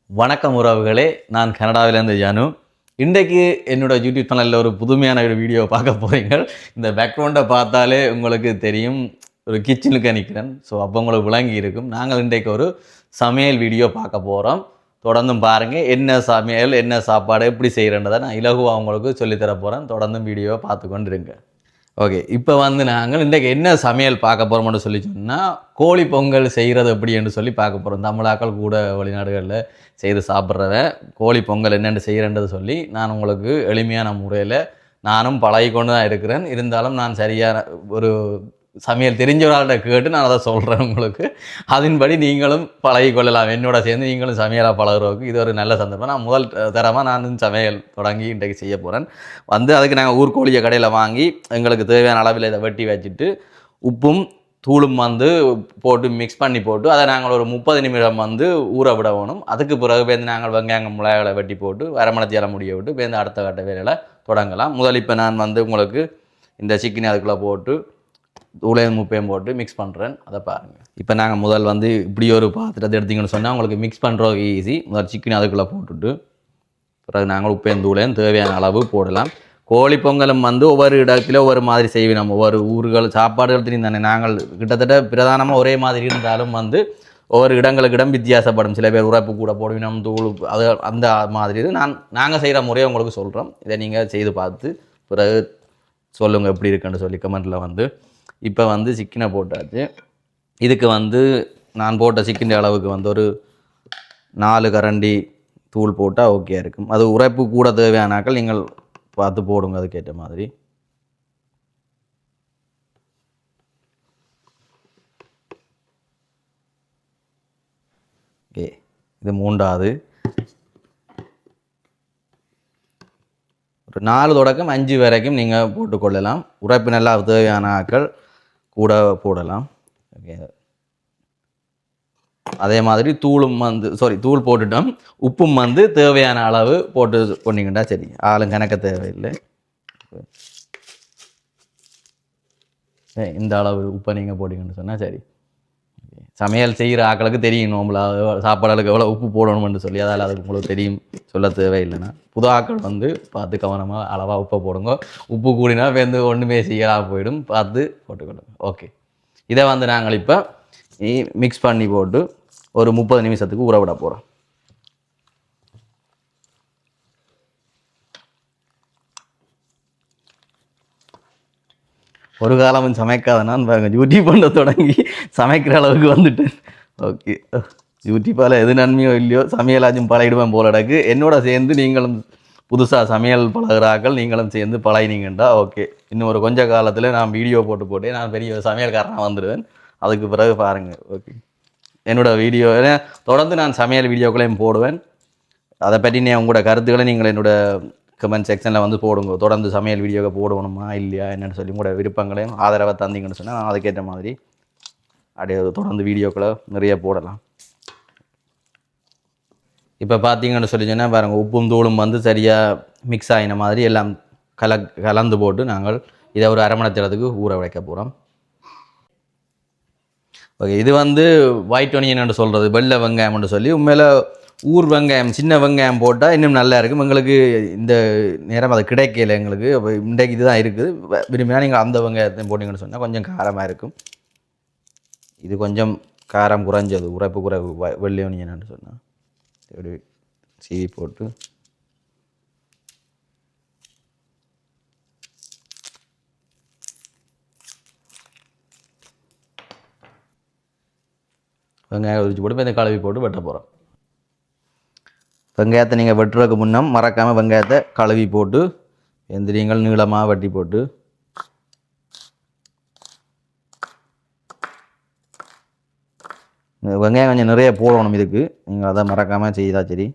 வணக்கம் உறவுகளே, நான் கனடாவிலேருந்து ஜானு. இன்றைக்கு என்னோட யூடியூப் சேனலில் ஒரு புதுமையான ஒரு வீடியோ பார்க்க போகிறீங்க. இந்த பேக்ரவுண்டை பார்த்தாலே உங்களுக்கு தெரியும், ஒரு கிச்சனுக்கு நிற்கிறேன். ஸோ அப்போ உங்களுக்கு விளங்கி இருக்கும். நாங்கள் இன்றைக்கு ஒரு சமையல் வீடியோ பார்க்க போகிறோம். தொடர்ந்தும் பாருங்கள், என்ன சமையல், என்ன சாப்பாடு, எப்படி செய்கிறன்றதை நான் இலகுவாக உங்களுக்கு சொல்லித்தர போகிறேன். தொடர்ந்தும் வீடியோவை பார்த்து கொண்டு இருங்க. ஓகே, இப்போ நாங்கள் இன்றைக்கு என்ன சமையல் பார்க்க போகிறோம்னு சொல்லி சொன்னால், கோழி பொங்கல் செய்கிறது எப்படி என்று சொல்லி பார்க்க போகிறோம். தமிழாக்கள் கூட வெளிநாடுகளில் செய்து சாப்பிட்றத கோழி பொங்கல் என்னென்று செய்கிறேன்றது சொல்லி நான் உங்களுக்கு எளிமையான முறையில் நானும் பழகி கொண்டு தான் இருக்கிறேன். இருந்தாலும் நான் சரியான ஒரு சமையல் தெரிஞ்சவர்கள்ட்ட கேட்டு நான் அதை சொல்கிறேன் உங்களுக்கு. அதன்படி நீங்களும் பழகி கொள்ளலாம். என்னோட சேர்ந்து நீங்களும் சமையலாக பழகுறதுக்கு இது ஒரு நல்ல சந்தர்ப்பம். நான் முதல் தரமாக நான் சமையல் தொடங்கி இன்றைக்கு செய்ய போகிறேன். அதுக்கு நாங்கள் ஊர்கோழியை கடையில் வாங்கி எங்களுக்கு தேவையான அளவில் இதை வெட்டி வச்சுட்டு உப்பும் தூளும் போட்டு மிக்ஸ் பண்ணி போட்டு அதை நாங்கள் ஒரு 30 நிமிடம் ஊற விட வேணும். அதுக்கு பிறகு நாங்கள் வெங்காயம் மிளகாய்களை வெட்டி போட்டு வரமணத்தியால் முடிய விட்டு அடுத்த கட்ட வேலையில் தொடங்கலாம். முதல் இப்போ நான் உங்களுக்கு இந்த சிக்கனை அதுக்குள்ளே போட்டு தூளையும் முப்பையும் போட்டு மிக்ஸ் பண்ணுறேன். அதை பாருங்கள். இப்போ நாங்கள் முதல் இப்படி ஒரு பாத்திரத்தை எடுத்திங்கன்னு சொன்னால் உங்களுக்கு மிக்ஸ் பண்ணுறது ஈஸி. முதல் சிக்கன் அதுக்குள்ளே போட்டுட்டு பிறகு நாங்கள் உப்பையும் தூளையும் தேவையான அளவு போடலாம். கோழி பொங்கலும் ஒவ்வொரு இடத்துல ஒவ்வொரு மாதிரி செய்வோம். நம்ம ஒவ்வொரு ஊர்கள் சாப்பாடுகள் தெரியும் தானே. நாங்கள் கிட்டத்தட்ட பிரதானமாக ஒரே மாதிரி இருந்தாலும் ஒவ்வொரு இடங்களுக்கு இடம் வித்தியாசப்படும். சில பேர் உரைப்பு கூட போடுவினோம், தூள் அது அந்த மாதிரி இது நாங்கள் செய்கிற முறையை உங்களுக்கு சொல்கிறோம். இதை நீங்கள் செய்து பார்த்து பிறகு சொல்லுங்கள் எப்படி இருக்குன்னு சொல்லி கமெண்ட்டில் இப்போ சிக்கனை போட்டாச்சு. இதுக்கு நான் போட்ட சிக்கன் அளவுக்கு ஒரு 4 கரண்டி தூள் போட்டால் ஓகே இருக்கும். அது உரைப்பு கூட தேவையானாக்கள் நீங்கள் பார்த்து போடுங்க அதுக்கேற்ற மாதிரி. ஓகே, இது 3வது. ஒரு 4 தொடக்கம் 5 வரைக்கும் நீங்கள் போட்டுக்கொள்ளலாம். உரைப்பு நல்லா தேவையான ஆக்கள் கூட போடலாம். ஓகே, அதே மாதிரி தூளும் தூள் போட்டுட்டோம். உப்பும் தேவையான அளவு போட்டு கொண்டீங்கன்னா சரி. ஆளும் கணக்க தேவையில்லை. இந்த அளவு உப்பை நீங்கள் போட்டிங்கன்னு சொன்னால் சரி. சமையல் செய்கிற ஆக்களுக்கு தெரியும் நம்மள சாப்பாடுகளுக்கு எவ்வளோ உப்பு போடணும்னு சொல்லி. அதால் அதுக்கு உங்களுக்கு தெரியும், சொல்ல தேவையில்லைன்னா. புது ஆக்கள் பார்த்து கவனமாக அளவாக உப்பை போடுங்க. உப்பு கூடினா ஒன்றுமே செய்யலாம் போயிடும். பார்த்து போட்டுக்கொள்ளுங்க. ஓகே, இதை நாங்கள் இப்போ மிக்ஸ் பண்ணி போட்டு ஒரு 30 நிமிஷத்துக்கு ஊற விட போகிறோம். ஒரு காலமும் சமைக்காதனான்னு யூடியூப் பண்ண தொடங்கி சமைக்கிற அளவுக்கு வந்துட்டேன். ஓகே, யூடியூப்பால் எது நன்மையோ இல்லையோ சமையலாச்சும் பழகிடுவேன் போல இடக்கு. என்னோட சேர்ந்து நீங்களும் புதுசாக சமையல் பழகிறாக்கள் நீங்களும் சேர்ந்து பழகினீங்கண்டா ஓகே. இன்னும் ஒரு கொஞ்ச காலத்தில் நான் வீடியோ போட்டு நான் பெரிய சமையல்காரனாக வந்துடுவேன். அதுக்கு பிறகு பாருங்கள். ஓகே, என்னோடய வீடியோ தொடர்ந்து நான் சமையல் வீடியோக்களையும் போடுவேன். அதை பற்றி உங்களோட கருத்துக்களை நீங்கள் என்னோடய கமெண்ட் செக்ஷனில் போடுங்க. தொடர்ந்து சமையல் வீடியோவை போடணுமா இல்லையா என்னென்னு சொல்லி உங்களோட விருப்பங்களையும் ஆதரவை தந்தீங்கன்னு சொன்னால் நான் அதுக்கேற்ற மாதிரி அப்படியே தொடர்ந்து வீடியோக்களை நிறைய போடலாம். இப்போ பார்த்தீங்கன்னு சொல்லி சொன்னால் பாருங்கள், உப்பும் தூளும் சரியாக மிக்ஸ் ஆகின மாதிரி எல்லாம் கலந்து போட்டு நாங்கள் இதை ஒரு அரை மணி நேரத்துக்கு ஊற வைக்க போகிறோம். ஓகே, இது ஒயிட் ஒனியன் என்று சொல்கிறது, வெள்ளை வெங்காயம்னு சொல்லி. உண்மையில் ஊர் வெங்காயம், சின்ன வெங்காயம் போட்டால் இன்னும் நல்லா இருக்கும். எங்களுக்கு இந்த நேரம் அது கிடைக்கல எங்களுக்கு. அப்போ இன்றைக்கு இதுதான் இருக்குது. விரும்பினா நீங்கள் அந்த வெங்காயத்தையும் போட்டிங்கன்னு சொன்னால் கொஞ்சம் காரமாக இருக்கும். இது கொஞ்சம் காரம் குறைஞ்சது, உரைப்பு குறைவு வெள்ளை ஒனியன்னு சொன்னால். இப்படி சீவி போட்டு வெங்காயம் உரிச்சு போட்டு இந்த கழுவி போட்டு வெட்ட போகிறோம். வெங்காயத்தை நீங்கள் வெட்டுறதுக்கு முன்னே மறக்காமல் வெங்காயத்தை கழுவி போட்டு எந்திரியங்கள் நீளமாக வெட்டி போட்டு வெங்காயம் கொஞ்சம் நிறைய போடணும். இதுக்கு நீங்கள் அதை மறக்காமல் செய்தா சரி.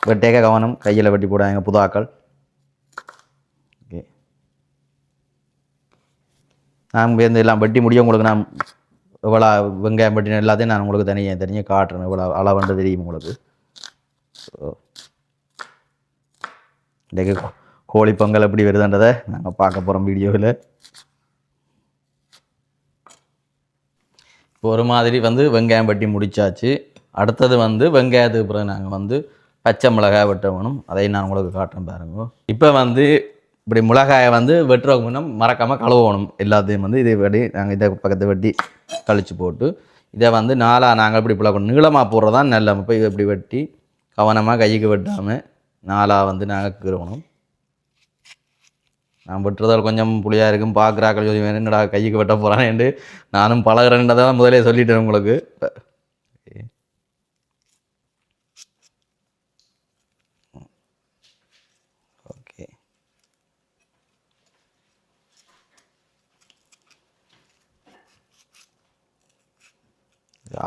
வெட்டேக்க கவனம், கையில் வெட்டி போடாங்க புதாக்கள். ஓகே, நான் எல்லாம் வெட்டி முடியும். உங்களுக்கு நான் இவ்வளோ வெங்காயம் வெட்டின எல்லாத்தையும் நான் உங்களுக்கு தனியாக காட்டுறேன். இவ்வளோ அளவுண்டு தெரியும் உங்களுக்கு. இன்றைக்கு கோழி பொங்கல் எப்படி வருதுன்றதை நாங்கள் பார்க்க போகிறோம் வீடியோவில். ஒரு மாதிரி வந்து வெங்காயம் வெட்டி முடிச்சாச்சு. அடுத்தது வந்து வெங்காயத்துக்கு பிறகு நாங்கள் வந்து பச்சை மிளகாய் வெட்ட வேணும். அதையும் நான் உங்களுக்கு காட்டுறேன் பாருங்க. இப்போ வந்து இப்படி மிளகாயை வந்து வெட்டுறதுக்கு முன்னே மறக்காமல் கழுவணும் எல்லாத்தையும். வந்து இதை வெட்டி நாங்கள் இதை பக்கத்தை வெட்டி கழித்து போட்டு இதை வந்து நாளாக நாங்கள் இப்படி பிள்ளை நீளமாக போடுறது தான் நல்ல. இப்போ இதை இப்படி வெட்டி கவனமாக கைக்கு வெட்டாமல் நாளாக வந்து நாங்கள் கீறணும். நான் வெட்டுறதால் கொஞ்சம் புளியாக இருக்கும். பார்க்குறாக்கள் சொல்லி என்னடா கைக்கு வெட்ட போகிறானேன்ட்டு நானும் பழகிறேன்றதான் முதலே சொல்லிட்டேன் உங்களுக்கு. ஓகே,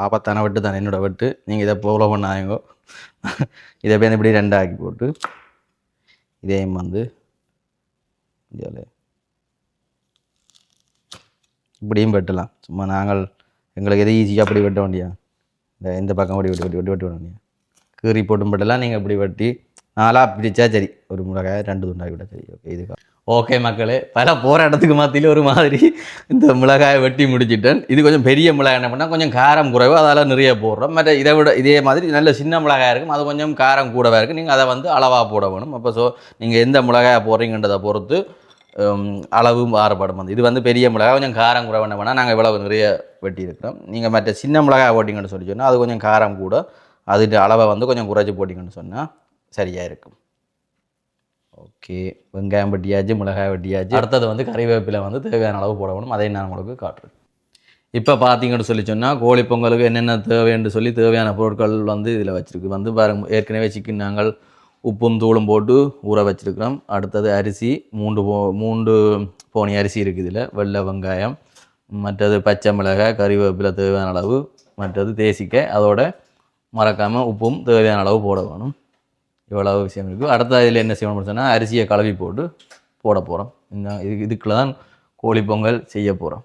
ஆபத்தான வெட்டு தானே என்னோட வெட்டு. நீங்கள் இதை போல பண்ணாங்க. இதை போய் இப்படி ரெண்டாக்கி போட்டு இதையும் வந்து இப்படியும் வெட்டலாம். சும்மா நாங்கள் எங்களுக்கு எது ஈஸியாக அப்படி வெட்ட வேண்டியா, இந்த பக்கம் அப்படி வெட்டி வெட்டி வெட்டி வெட்ட வேண்டியா, கீறி போட்டும் வெட்டலாம். நீங்கள் இப்படி வெட்டி நாளாக பிடிச்சா சரி, ஒரு மிளகாய் 2 துண்டாகி விட சரி. ஓகே, இதுக்கு ஓகே மக்களே, பல போராட்டத்துக்கு மத்தியில் ஒரு மாதிரி இந்த மிளகாயை வெட்டி முடிச்சிட்டேன். இது கொஞ்சம் பெரிய மிளகாய் என்ன பண்ணால் கொஞ்சம் காரம் குறைவு, அதால் நிறைய போடுறோம். மற்ற இதை விட இதே மாதிரி நல்ல சின்ன மிளகாய் இருக்கும், அது கொஞ்சம் காரம் கூடவே இருக்குது. நீங்கள் அதை வந்து அளவாக போட வேணும். அப்போ நீங்கள் எந்த மிளகாயை போடுறீங்கன்றதை பொறுத்து அளவும் மாறுபடும். வந்து இது வந்து பெரிய மிளகாய் கொஞ்சம் காரம் குறைவு என்ன பண்ணால் நாங்கள் இவ்வளவு நிறைய வெட்டி இருக்கிறோம். நீங்கள் மற்ற சின்ன மிளகாய் போட்டிங்கன்னு சொல்லி சொன்னால் அது கொஞ்சம் காரம் கூட, அதுட்டு அளவை வந்து கொஞ்சம் குறைச்சி போட்டிங்கன்னு சொன்னால் சரியாக இருக்கும். ஓகே, வெங்காயம் வெட்டியாச்சு, மிளகாய் வெட்டியாச்சு. அடுத்தது வந்து கறிவேப்பிலை வந்து தேவையான அளவு போடணும். அதை நான் உங்களுக்கு காட்டுறேன். இப்போ பார்த்தீங்கன்னு சொல்லி சொன்னால் கோழி பொங்கலுக்கு என்னென்ன தேவைன்னு சொல்லி தேவையான பொருட்கள் வந்து இதில் வச்சுருக்கு. வந்து பாருங்கள், ஏற்கனவே சிக்கன் நாங்கள் உப்பும் தூளும் போட்டு ஊற வச்சுருக்கிறோம். அடுத்தது அரிசி 3 போனி அரிசி இருக்குது இதில். வெள்ளை வெங்காயம், மற்றது பச்சை மிளகாய், கறிவேப்பிலை தேவையான அளவு, மற்றது தேசிக்காய், அதோட மறக்காமல் உப்பும் தேவையான அளவு போட வேணும். இவ்வளவு விஷயம் இருக்குது. அடுத்த இதில் என்ன செய்யணும்னு சொன்னால் அரிசியை கழுவி போட்டு போட போகிறோம். இதுக்குள்ள தான் கோழி பொங்கல் செய்ய போகிறோம்.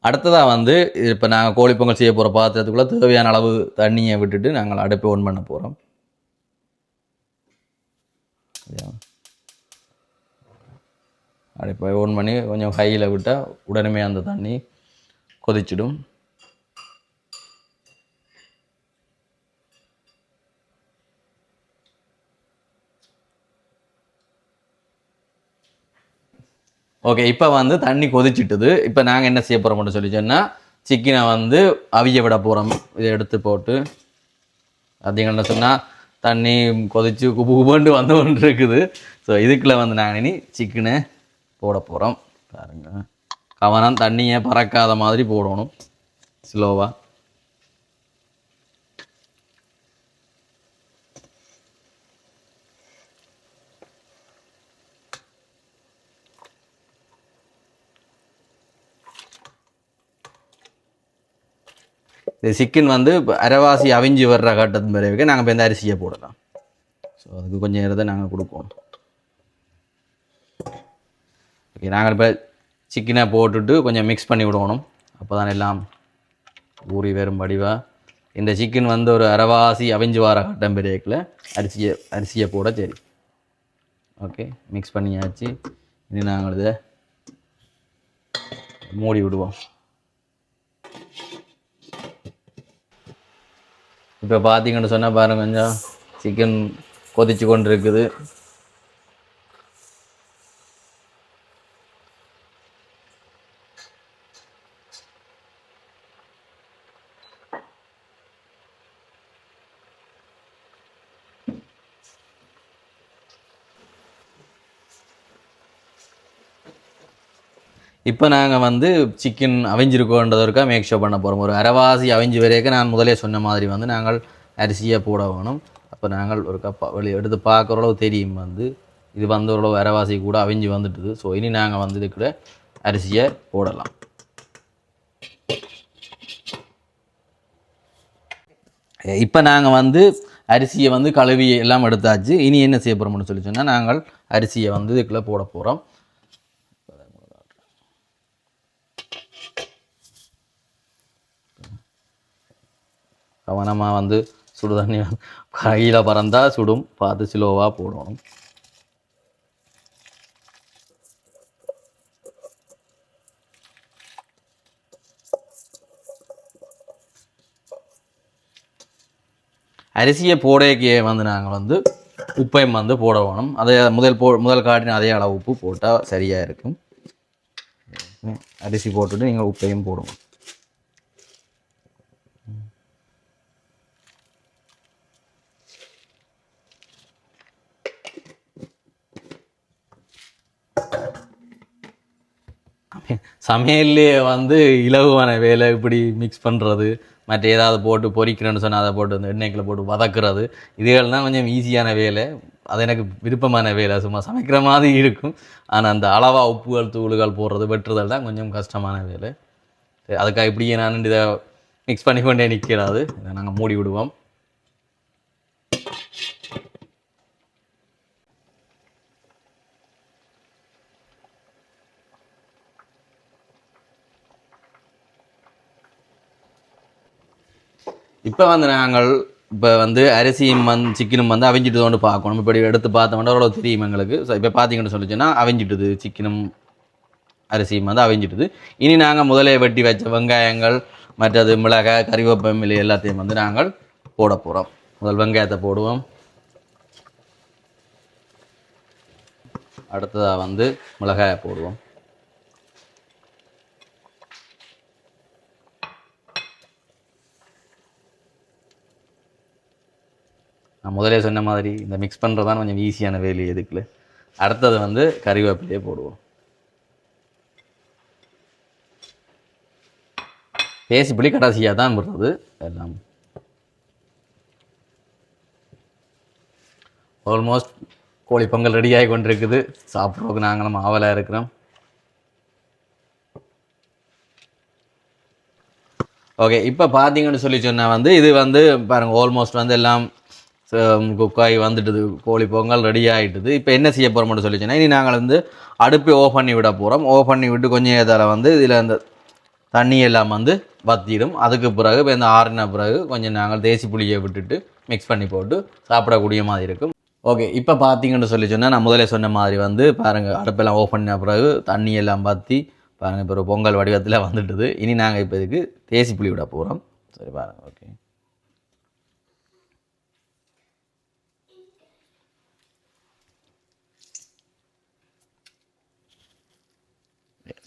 அடுத்ததாக வந்து இப்போ நாங்கள் கோழி பொங்கல் செய்ய போகிற பாத்திரத்துக்குள்ளே தேவையான அளவு தண்ணியை விட்டுட்டு நாங்கள் அடுப்பை ஓன் பண்ண போகிறோம். அடுப்பை ஓன் பண்ணி கொஞ்சம் கையில் விட்டால் உடனே அந்த தண்ணி கொதிச்சிடும். ஓகே, இப்போ வந்து தண்ணி கொதிச்சிட்டுது. இப்போ நாங்கள் என்ன செய்ய போகிறோம்னு சொல்லி சொன்னால் சிக்கனை வந்து அவிய விட போகிறோம். இதை எடுத்து போட்டு பார்த்தீங்கன்னா சொன்னால் தண்ணி கொதிச்சு குபு குபுண்டு வந்து ஒன்று இருக்குது. ஸோ இதுக்குள்ளே வந்து நாங்கள் இனி சிக்கனை போட போகிறோம். பாருங்க, கவனம் தண்ணியை பறக்காத மாதிரி போடணும், ஸ்லோவாக. இந்த சிக்கன் வந்து அரைவாசி அவிஞ்சு வர்ற கட்டத்து பிறகு நாங்கள் இப்போ இந்த அரிசியை போடலாம். ஸோ அதுக்கு கொஞ்சம் நேரத்தை நாங்கள் கொடுப்போம். ஓகே, நாங்கள் இப்போ சிக்கனை போட்டுட்டு கொஞ்சம் மிக்ஸ் பண்ணி விடணும். அப்போ தான் எல்லாம் ஊறி வரும் வடிவாக. இந்த சிக்கன் வந்து ஒரு அரைவாசி அவிஞ்சு வர கட்டம் பிறகுல அரிசியை போட சரி. ஓகே, மிக்ஸ் பண்ணியாச்சு. இனி நாங்கள் இதை மூடி விடுவோம். இப்போ பார்த்தீங்கன்னு சொன்னால் பாருங்க, கொஞ்சம் சிக்கன் கொதிச்சு கொண்டு இருக்குது. இப்போ நாங்கள் வந்து சிக்கன் அவிஞ்சிருக்கோன்றதற்காக மேக் ஷோ பண்ண போகிறோம். ஒரு அரைவாசி அவிஞ்சு வரைக்கும் நான் முதலே சொன்ன மாதிரி வந்து நாங்கள் அரிசியை போட வேணும். அப்போ நாங்கள் ஒரு வெளியே எடுத்து பார்க்குற அளவு தெரியும் வந்து இது வந்து ஓரளவு அரைவாசி கூட அவிஞ்சு வந்துட்டுது. ஸோ இனி நாங்கள் வந்து இதுக்கூட அரிசியை போடலாம். இப்போ நாங்கள் வந்து அரிசியை வந்து கழுவி எல்லாம் எடுத்தாச்சு. இனி என்ன செய்ய போகிறோம்னு சொல்லி சொன்னால் நாங்கள் அரிசியை வந்து இதுக்குள்ளே போட போகிறோம். கவனமாக வந்து சுடு தண்ணி கையில் பறந்தால் சுடும், பார்த்து ஸ்லோவாக போடணும். அரிசியை போடையே வந்து நாங்கள் வந்து உப்பையும் வந்து போட வேணும். அதை முதல் காட்டின அதே அளவு உப்பு போட்டால் சரியாக இருக்கும். அரிசி போட்டுட்டு நீங்கள் உப்பையும் போடுவோம். சமையல்லையே வந்து இலகுவான வேலை இப்படி மிக்ஸ் பண்ணுறது, மற்ற ஏதாவது போட்டு பொரிக்கிறேன்னு சொன்னால் அதை போட்டு அந்த எண்ணெய்க்குள்ள போட்டு வதக்குறது, இதுகள் தான் கொஞ்சம் ஈஸியான வேலை. அது எனக்கு விருப்பமான வேலை. சும்மா சமைக்கிற மாதிரி இருக்கும். ஆனால் அந்த அளவாக உப்புகள் தூளுகள் போடுறது வெட்டுறதல் தான் கொஞ்சம் கஷ்டமான வேலை. அதுக்காக இப்படியே நான் இதை மிக்ஸ் பண்ணி கொண்டே நிற்கிறாது. இதை நாங்கள் மூடி விடுவோம். இப்போ வந்து நாங்கள் அரிசியும் சிக்கனும் வந்து அவிஞ்சிட்டு வந்து பார்க்கணும். இப்படி எடுத்து பார்த்தோம்னா அவ்வளோ தெரியும் எங்களுக்கு. ஸோ இப்போ பார்த்தீங்கன்னு சொல்லிச்சுன்னா அவிஞ்சிட்டுது, சிக்கனும் அரிசியும் வந்து அவிஞ்சிட்டுது. இனி நாங்கள் முதலே வெட்டி வச்ச வெங்காயங்கள், மற்றது மிளகாய், கறிவேப்பிலை எல்லாத்தையும் வந்து நாங்கள் போட போகிறோம். முதல் வெங்காயத்தை போடுவோம். அடுத்ததாக வந்து மிளகாயை போடுவோம். நான் முதலே சொன்ன மாதிரி இந்த மிக்ஸ் பண்ணுறது தான் கொஞ்சம் ஈஸியான வேலை எதுக்குல. அடுத்தது வந்து கறிவேப்பிலையே போடுவோம். பேசிப்புளி கடைசியாக தான் போடுறது எல்லாம். ஆல்மோஸ்ட் கோழி பொங்கல் ரெடியாகி கொண்டிருக்குது. சாப்பிட்றதுக்கு நாங்களும் ஆவலாக இருக்கிறோம். ஓகே, இப்போ பார்த்தீங்கன்னு சொல்லி சொன்னால் வந்து இது வந்து பாருங்கள், ஆல்மோஸ்ட் வந்து எல்லாம் குக்காய் வந்துட்டுது. கோழி பொங்கல் ரெடி ஆகிட்டுது. இப்போ என்ன செய்ய போகிறோம்னு சொல்லிச்சுன்னா, இனி நாங்கள் வந்து அடுப்பை ஓஃப் பண்ணி விட போகிறோம். ஓஃப் பண்ணி விட்டு கொஞ்சம் நேரத்தில் வந்து இதில் அந்த தண்ணி எல்லாம் வந்து வத்திடும். அதுக்கு பிறகு இப்போ இந்த ஆறின பிறகு கொஞ்சம் நாங்கள் தேசி புளியை விட்டுட்டு மிக்ஸ் பண்ணி போட்டு சாப்பிடக்கூடிய மாதிரி இருக்கும். ஓகே, இப்போ பார்த்தீங்கன்னு சொல்லி சொன்னால் நான் முதலே சொன்ன மாதிரி வந்து பாருங்கள், அடுப்பெல்லாம் ஓஃப் பண்ண பிறகு தண்ணி எல்லாம் வற்றி பாருங்கள் இப்போ ஒரு பொங்கல் வடிவத்தில் வந்துட்டுது. இனி நாங்கள் இப்போ இதுக்கு தேசி புளி விட போகிறோம். சரி பாருங்கள். ஓகே,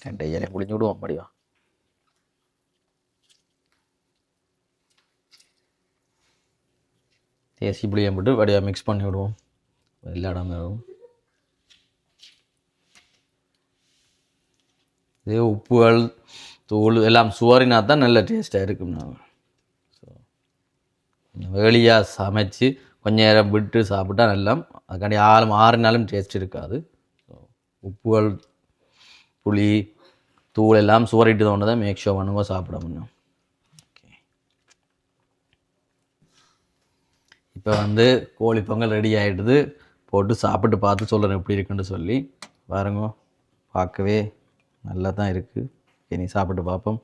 ரெண்டு இலை புளிஞ்சு விடுவோம் படிவா. தேசி புளியை போட்டு வடிவாக மிக்ஸ் பண்ணி விடுவோம். எல்லா இடமும் இதே உப்புகள் தூள் எல்லாம் சுவரினா தான் நல்ல டேஸ்ட்டாக இருக்கும். நாங்கள் ஸோ வேலியாக சமைச்சு கொஞ்சம் நேரம் விட்டு சாப்பிட்டா நல்லா, அதுக்காண்டி ஆறுனாலும் டேஸ்ட் இருக்காது. ஸோ உப்புகள் புளி தூள் எல்லாம் சுவரிட்டு தோண்டு தான் மேக் ஷோ பண்ணுங்க சாப்பிட முடியும். ஓகே, இப்போ வந்து கோழி பொங்கல் ரெடி ஆகிடுது. போட்டு சாப்பிட்டு பார்த்து சொல்கிறேன் எப்படி இருக்குன்னு சொல்லி. பாருங்க, பார்க்கவே நல்லா தான் இருக்குது. இனி சாப்பிட்டு பார்ப்போம்.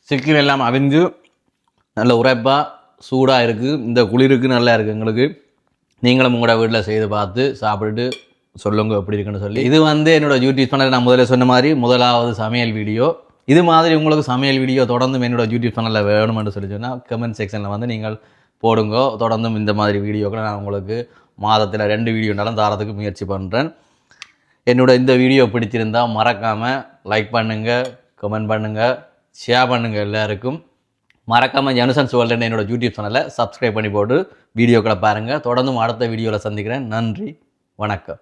சிக்கன் எல்லாம் அவிஞ்சு நல்ல உரைப்பாக சூடாக இருக்குது. இந்த குளிருக்கு நல்லா இருக்குது எங்களுக்கு. நீங்களும் உங்களோட வீட்டில் செய்து பார்த்து சாப்பிட்டுட்டு சொல்லுங்க எப்படி இருக்குன்னு சொல்லி. இது வந்து என்னோட யூடியூப் சேனல் நான் முதல்ல சொன்ன மாதிரி முதலாவது சமையல் வீடியோ. இது மாதிரி உங்களுக்கு சமையல் வீடியோ தொடர்ந்தும் என்னோட யூடியூப் சேனலில் வேணுமென்று சொல்லி சொன்னால் கமெண்ட் செக்ஷனில் வந்து நீங்கள் போடுங்க. தொடர்ந்தும் இந்த மாதிரி வீடியோக்களை நான் உங்களுக்கு மாதத்தில் 2 வீடியோனாலும் தாரத்துக்கு முயற்சி பண்ணுறேன். என்னோட இந்த வீடியோ பிடிச்சிருந்தால் மறக்காமல் லைக் பண்ணுங்கள், கமெண்ட் பண்ணுங்கள், ஷேர் பண்ணுங்கள். எல்லாருக்கும் மறக்காமல் ஜனுசன்ஸ் வேர்ல்டுன்னு என்னோட யூடியூப் சேனலை சப்ஸ்கிரைப் பண்ணி போட்டு வீடியோக்களை பாருங்கள். தொடர்ந்தும் அடுத்த வீடியோவில் சந்திக்கிறேன். நன்றி, வணக்கம்.